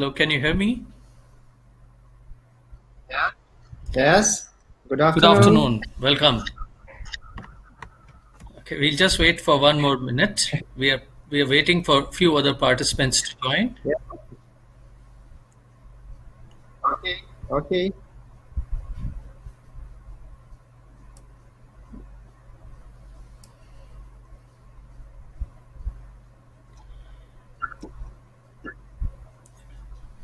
Hello, can you hear me? Yes. Good Good afternoon. afternoon. Welcome. Okay, we'll just wait for one more minute. We are waiting for a few other participants to join. Yeah. Okay.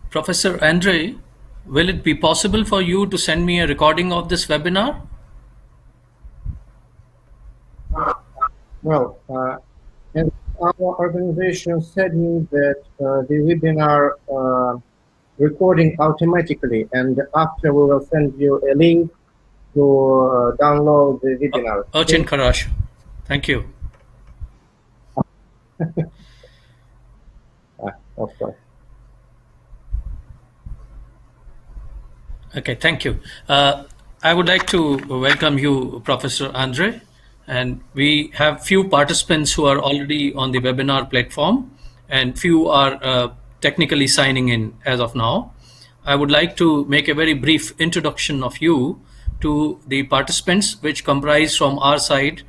Professor Andre, will it be possible for you to send me a recording of this webinar? Well, and our organization said me that the webinar recording automatically, and after we will send you a link to download the webinar. Urchin Okay. Karash. Thank you. Of course. Okay, thank you. I would like to welcome you, Professor Andre, and we have few participants who are already on the webinar platform, and few are technically signing in as of now. I would like to make a very brief introduction of you to the participants, which comprise from our side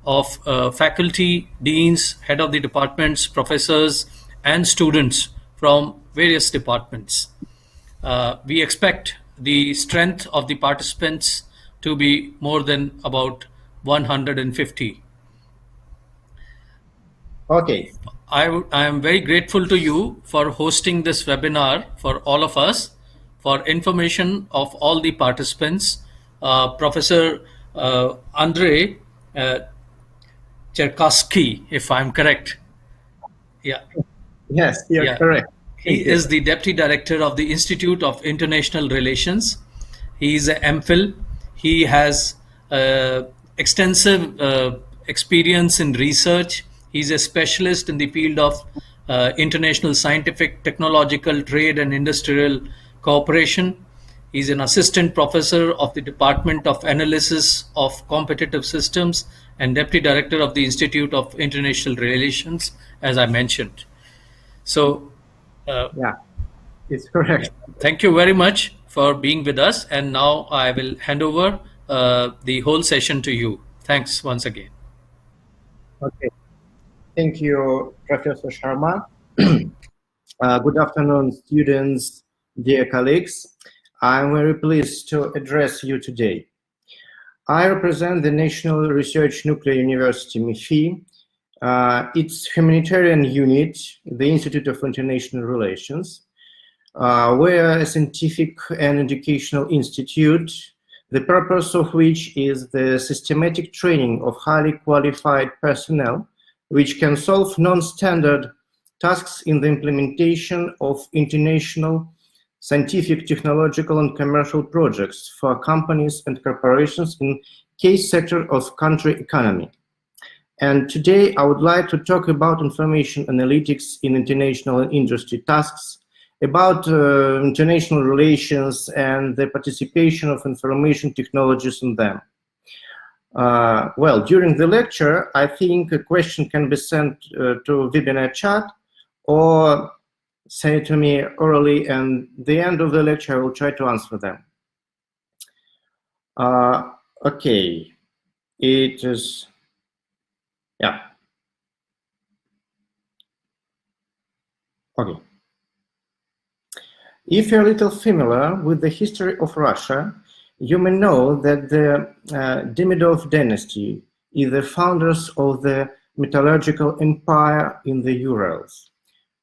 of faculty, deans, head of the departments, professors, and students from various departments. We expect the strength of the participants to be more than about 150. Okay. I am very grateful to you for hosting this webinar for all of us. For information of all the participants, Professor Andrei uh, Cherkasky, if I'm correct. Yeah, Yes, you're yeah. correct. He Thank you. is the Deputy Director of the Institute of International Relations. He is an MPhil. He has extensive experience in research. He's a specialist in the field of international scientific, technological, trade, and industrial cooperation. He's an assistant professor of the Department of Analysis of Competitive Systems and Deputy Director of the Institute of International Relations, as I mentioned. So, Yeah, it's yeah. correct. Thank you very much for being with us. And now I will hand over the whole session to you. Thanks once again. Okay. Thank you, Professor Sharma. Good afternoon, students, dear colleagues. I'm very pleased to address you today. I represent the National Research Nuclear University, MIFI, its humanitarian unit, the Institute of International Relations. We're a scientific and educational institute, the purpose of which is the systematic training of highly qualified personnel, which can solve non-standard tasks in the implementation of international scientific, technological, and commercial projects for companies and corporations in key sector of country economy. And today I would like to talk about information analytics in international and industry tasks, about international relations and the participation of information technologies in them. Well, during the lecture, I think a question can be sent to webinar chat or say to me orally, and at the end of the lecture, I will try to answer them. Okay, it is, yeah. Okay. If you're a little familiar with the history of Russia, you may know that the Demidov dynasty is the founders of the metallurgical empire in the Urals.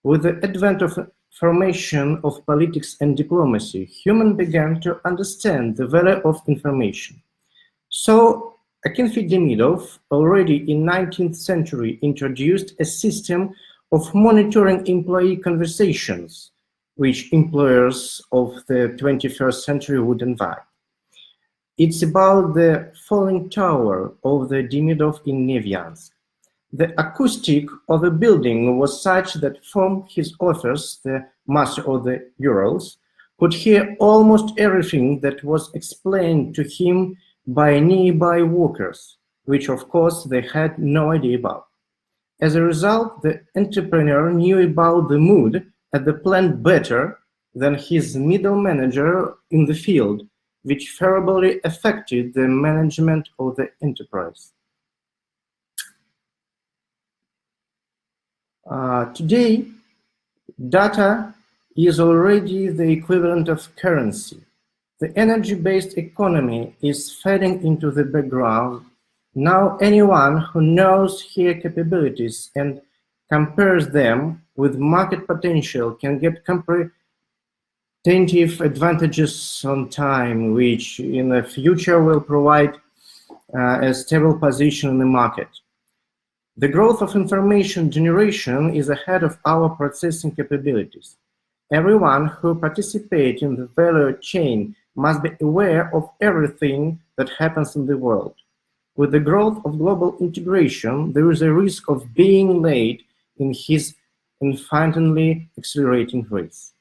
With the advent of formation of politics and diplomacy, humans began to understand the value of information. So Akinfi Demidov already in 19th century introduced a system of monitoring employee conversations, which employers of the 21st century would invite. It's about the falling tower of the Demidov in Neviansk. The acoustic of the building was such that from his office, the master of the Urals could hear almost everything that was explained to him by nearby workers, which of course they had no idea about. As a result, the entrepreneur knew about the mood at the plant better than his middle manager in the field, which favorably affected the management of the enterprise. Today, data is already the equivalent of currency. The energy-based economy is fading into the background. Now anyone who knows her capabilities and compares them with market potential can get competitive advantages on time, which in the future will provide a stable position in the market. The growth of information generation is ahead of our processing capabilities. Everyone who participates in the value chain must be aware of everything that happens in the world. With the growth of global integration, there is a risk of being late in his infinitely accelerating race.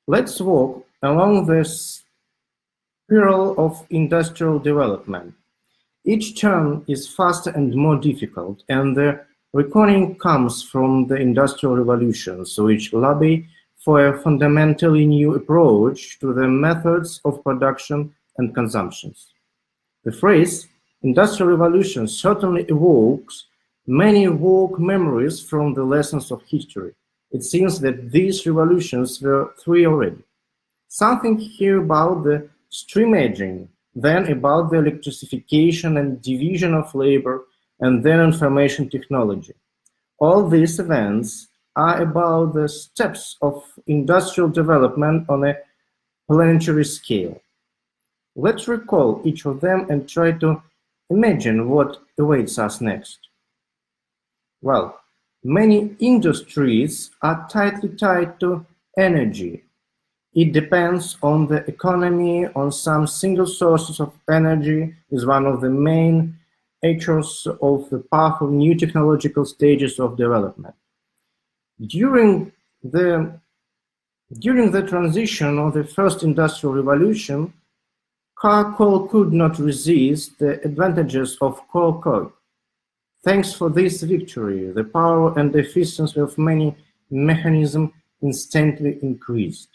Let's walk along the spiral of industrial development. Each turn is faster and more difficult, and the reckoning comes from the Industrial Revolutions, which lobby for a fundamentally new approach to the methods of production and consumption. The phrase Industrial Revolution certainly evokes many vague memories from the lessons of history. It seems that these revolutions were three already. Something here about the stream aging, then about the electrification and division of labor, and then information technology. All these events are about the steps of industrial development on a planetary scale. Let's recall each of them and try to imagine what awaits us next. Well, many industries are tightly tied to energy. It depends on the economy, on some single sources of energy is one of the main actors of the powerful new technological stages of development. During the transition of the first industrial revolution, coal could not resist the advantages of coal. Thanks for this victory, the power and efficiency of many mechanisms instantly increased.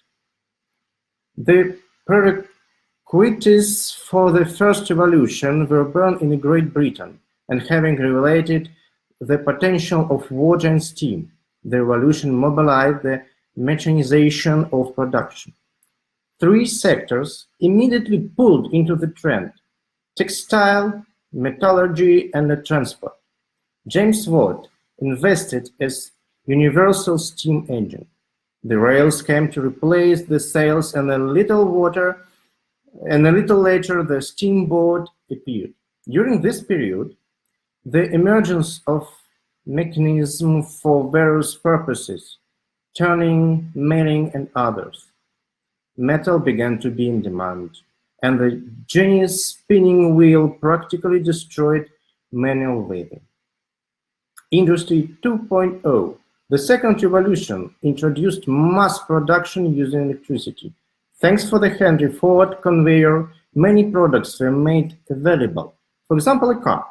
The prerequisites for the first revolution were born in Great Britain, and having revelated the potential of water and steam, the revolution mobilized the mechanization of production. Three sectors immediately pulled into the trend: textile, metallurgy, and the transport. James Watt invested as universal steam engine. The rails came to replace the sails, and a little later the steamboat appeared. During this period, the emergence of mechanism for various purposes, turning, milling, and others. Metal began to be in demand, and the genius spinning wheel practically destroyed manual weaving. Industry 2.0. The second revolution introduced mass production using electricity. Thanks for the Henry Ford conveyor, many products were made available. For example, a car.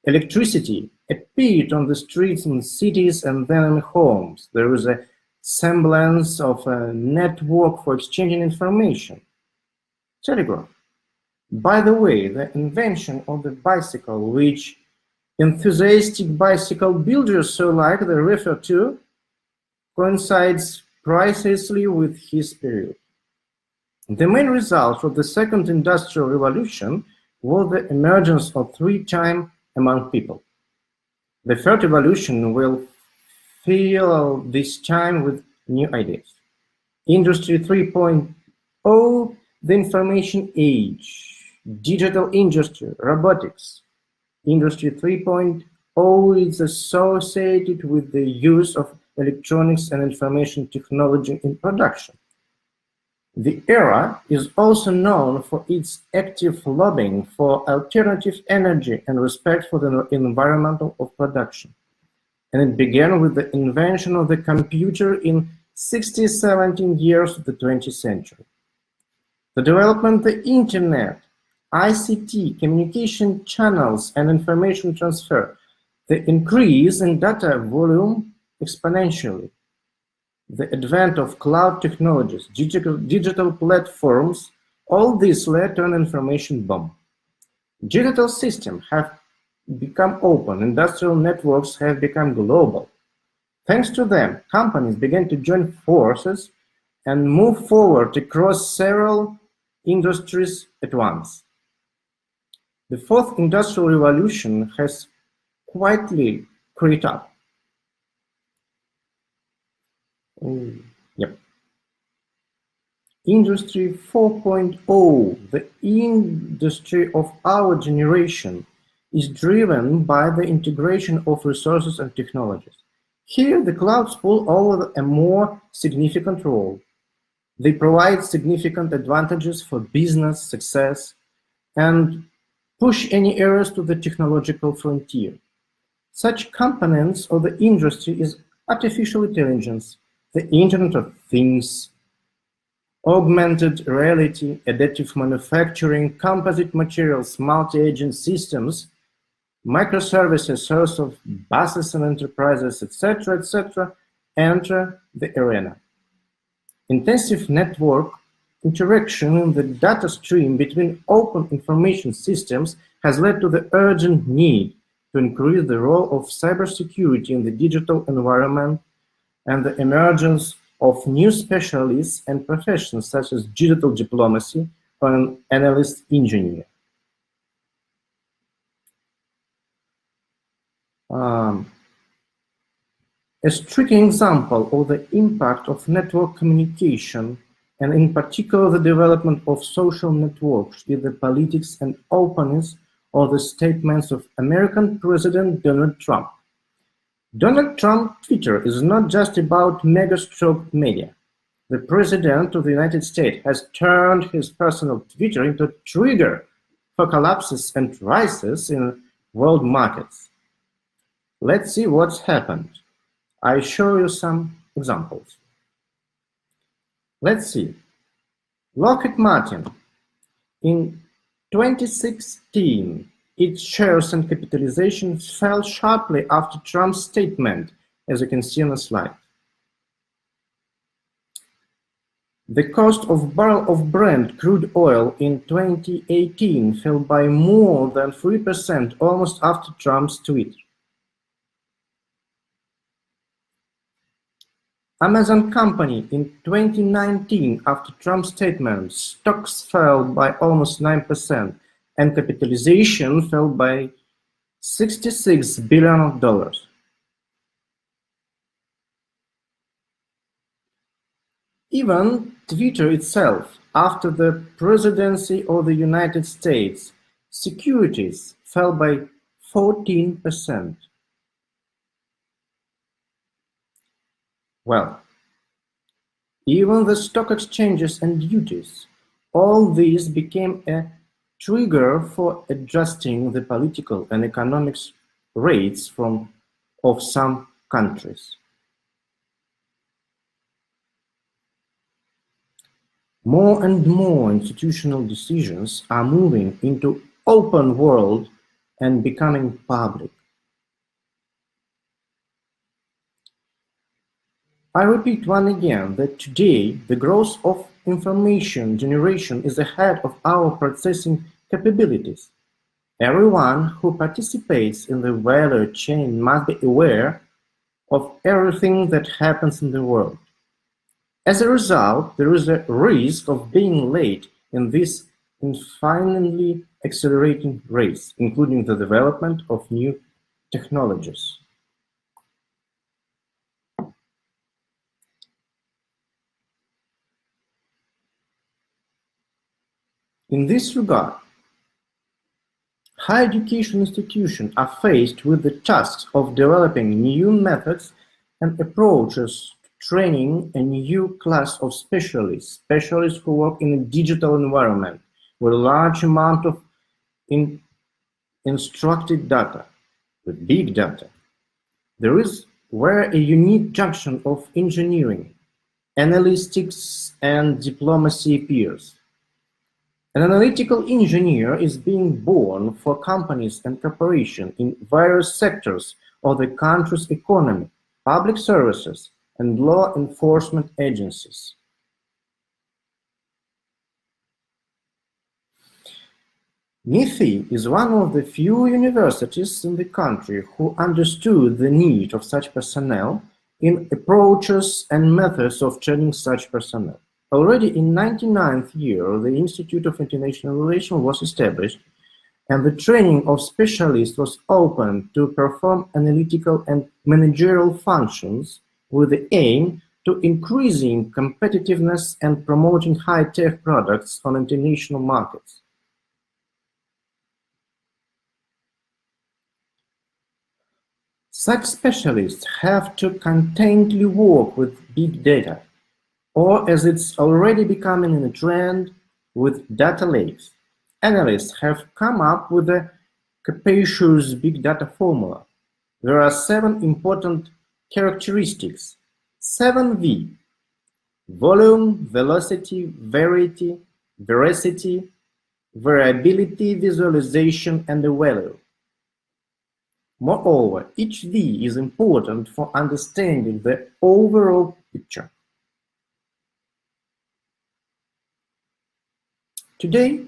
Electricity appeared on the streets in cities and then in homes. There was a semblance of a network for exchanging information. Telegraph. By the way, the invention of the bicycle, which enthusiastic bicycle builders so like they refer to, coincides precisely with his period. The main result of the second industrial revolution was the emergence of free time among people. The third revolution will fill this time with new ideas. Industry 3.0, the information age, digital industry, robotics. Industry 3.0 is associated with the use of electronics and information technology in production. The era is also known for its active lobbying for alternative energy and respect for the environment of production. And it began with the invention of the computer in 60-70 years of the 20th century. The development of the internet, ICT, communication channels, and information transfer, the increase in data volume exponentially. the advent of cloud technologies, digital platforms, all this led to an information boom. Digital systems have become open, industrial networks have become global. Thanks to them, companies began to join forces and move forward across several industries at once. The fourth industrial revolution has quietly crept up. Yep. Industry 4.0, the industry of our generation, is driven by the integration of resources and technologies. Here, the clouds pull over a more significant role. They provide significant advantages for business success and push any areas to the technological frontier. Such components of the industry is artificial intelligence, the Internet of Things, augmented reality, additive manufacturing, composite materials, multi-agent systems, microservices, source of buses and enterprises, etc., enter the arena. Intensive network interaction in the data stream between open information systems has led to the urgent need to increase the role of cybersecurity in the digital environment and the emergence of new specialists and professions such as digital diplomacy or an analyst engineer. A striking example of the impact of network communication, and in particular the development of social networks, is the politics and openness of the statements of American President Donald Trump. Donald Trump's Twitter is not just about megastroke media. The President of the United States has turned his personal Twitter into a trigger for collapses and rises in world markets. Let's see what's happened. I show you some examples. Let's see. Lockheed Martin. In 2016, its shares and capitalization fell sharply after Trump's statement, as you can see on the slide. The cost of barrel of Brent crude oil in 2018 fell by more than 3% almost after Trump's tweet. Amazon company in 2019, after Trump's statement, stocks fell by almost 9% and capitalization fell by $66 billion. Even Twitter itself, after the presidency of the United States, securities fell by 14%. Well, even the stock exchanges and duties, all these became a trigger for adjusting the political and economic rates of some countries. More and more institutional decisions are moving into open world and becoming public. I repeat once again that today the growth of information generation is ahead of our processing capabilities. Everyone who participates in the value chain must be aware of everything that happens in the world. As a result, there is a risk of being late in this infinitely accelerating race, including the development of new technologies. In this regard, higher education institutions are faced with the task of developing new methods and approaches to training a new class of specialists who work in a digital environment with a large amount of instructed data, with big data. There is where a unique junction of engineering, analytics, and diplomacy appears. An analytical engineer is being born for companies and corporations in various sectors of the country's economy, public services, and law enforcement agencies. MIFI is one of the few universities in the country who understood the need of such personnel in approaches and methods of training such personnel. Already in 1999 year, the Institute of International Relations was established, and the training of specialists was open to perform analytical and managerial functions with the aim to increasing competitiveness and promoting high-tech products on international markets. Such specialists have to constantly work with big data, or as it's already becoming a trend, with data lakes. Analysts have come up with a capacious big data formula. There are 7 important characteristics, 7V: volume, velocity, verity, veracity, variability, visualization, and the value. Moreover, each V is important for understanding the overall picture. Today,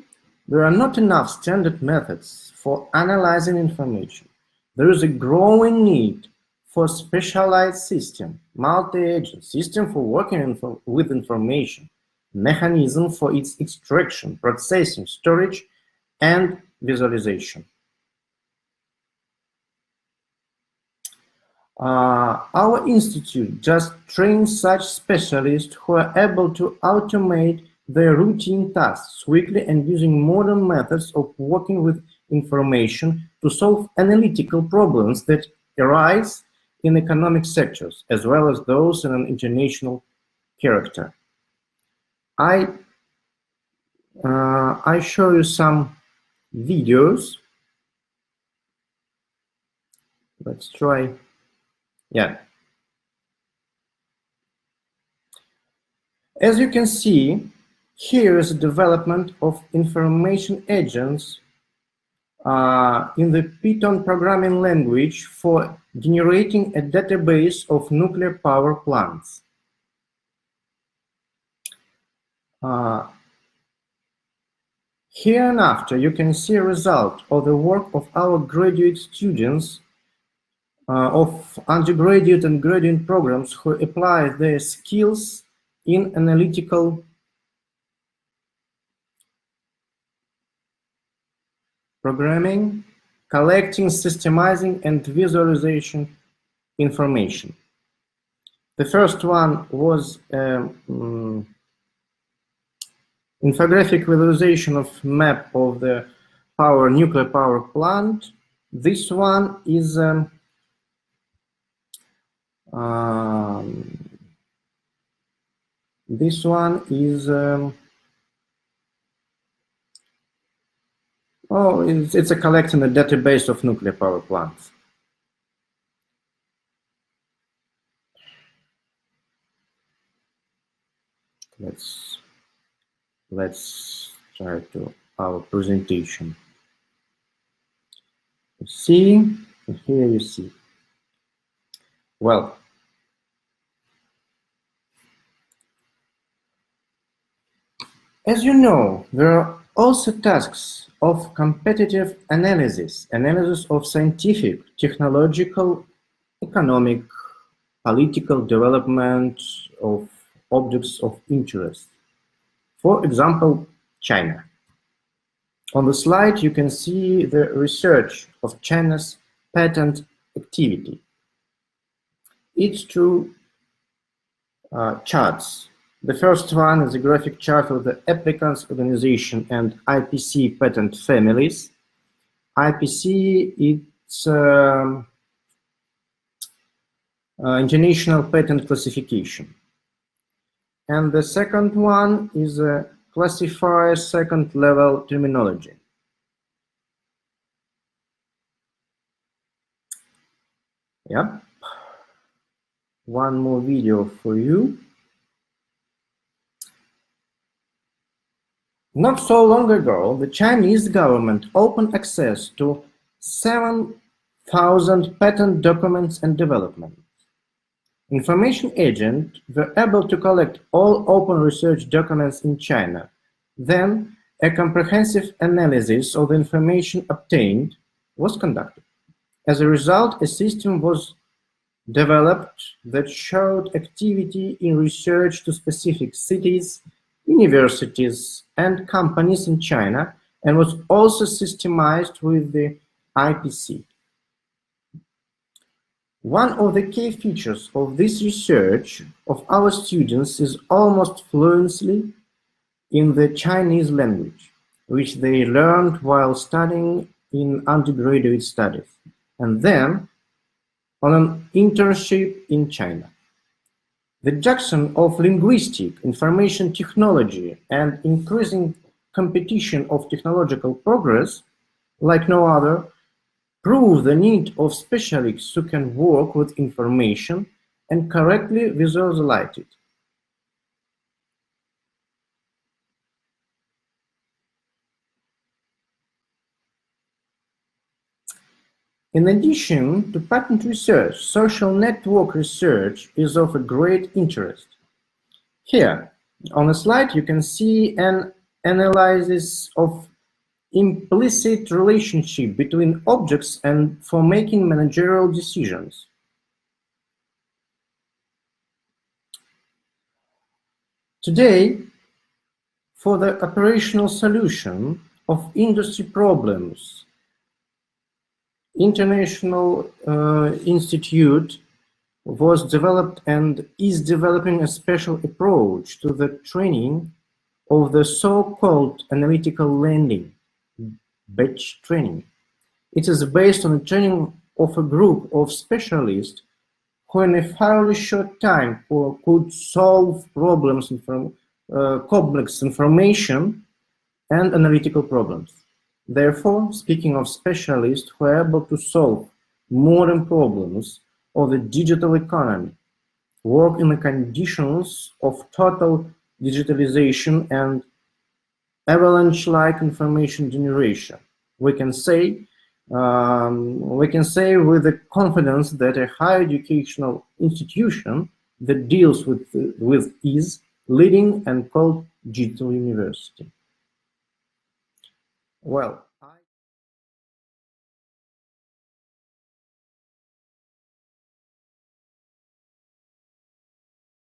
there are not enough standard methods for analyzing information. There is a growing need for specialized system, multi-agent system for working with information, mechanism for its extraction, processing, storage, and visualization. Our institute just trains such specialists who are able to automate their routine tasks quickly and using modern methods of working with information to solve analytical problems that arise in economic sectors, as well as those in an international character. I show you some videos. Let's try. Yeah. As you can see, here is a development of information agents in the Python programming language for generating a database of nuclear power plants. Here and after, you can see a result of the work of our graduate students of undergraduate and graduate programs who apply their skills in analytical programming, collecting, systemizing, and visualization information. The first one was infographic visualization of map of the nuclear power plant. This one is it's a collecting a database of nuclear power plants. Let's try to our presentation. You see, and here you see. Well, as you know, there are also tasks of competitive analysis of scientific, technological, economic, political development of objects of interest. For example, China. On the slide, you can see the research of China's patent activity. It's two charts. The first one is a graphic chart of the applicants, organization, and IPC patent families. IPC, it's International Patent Classification. And the second one is a classifier second level terminology. Yep. One more video for you. Not so long ago, the Chinese government opened access to 7,000 patent documents and developments. information agents were able to collect all open research documents in China. Then, a comprehensive analysis of the information obtained was conducted. As a result, a system was developed that showed activity in research to specific cities, universities, and companies in China, and was also systemized with the IPC. One of the key features of this research of our students is almost fluency in the Chinese language, which they learned while studying in undergraduate studies, and then on an internship in China. The junction of linguistic, information technology, and increasing competition of technological progress, like no other, prove the need of specialists who can work with information and correctly visualize it. In addition to patent research, social network research is of a great interest. Here, on the slide, you can see an analysis of implicit relationship between objects and for making managerial decisions. Today, for the operational solution of industry problems, International Institute was developed and is developing a special approach to the training of the so-called analytical learning, batch training. It is based on the training of a group of specialists who in a fairly short time could solve problems from complex information and analytical problems. Therefore, speaking of specialists who are able to solve modern problems of the digital economy, work in the conditions of total digitalization and avalanche-like information generation, we can say with the confidence that a higher educational institution that deals with is leading and called digital university. Well,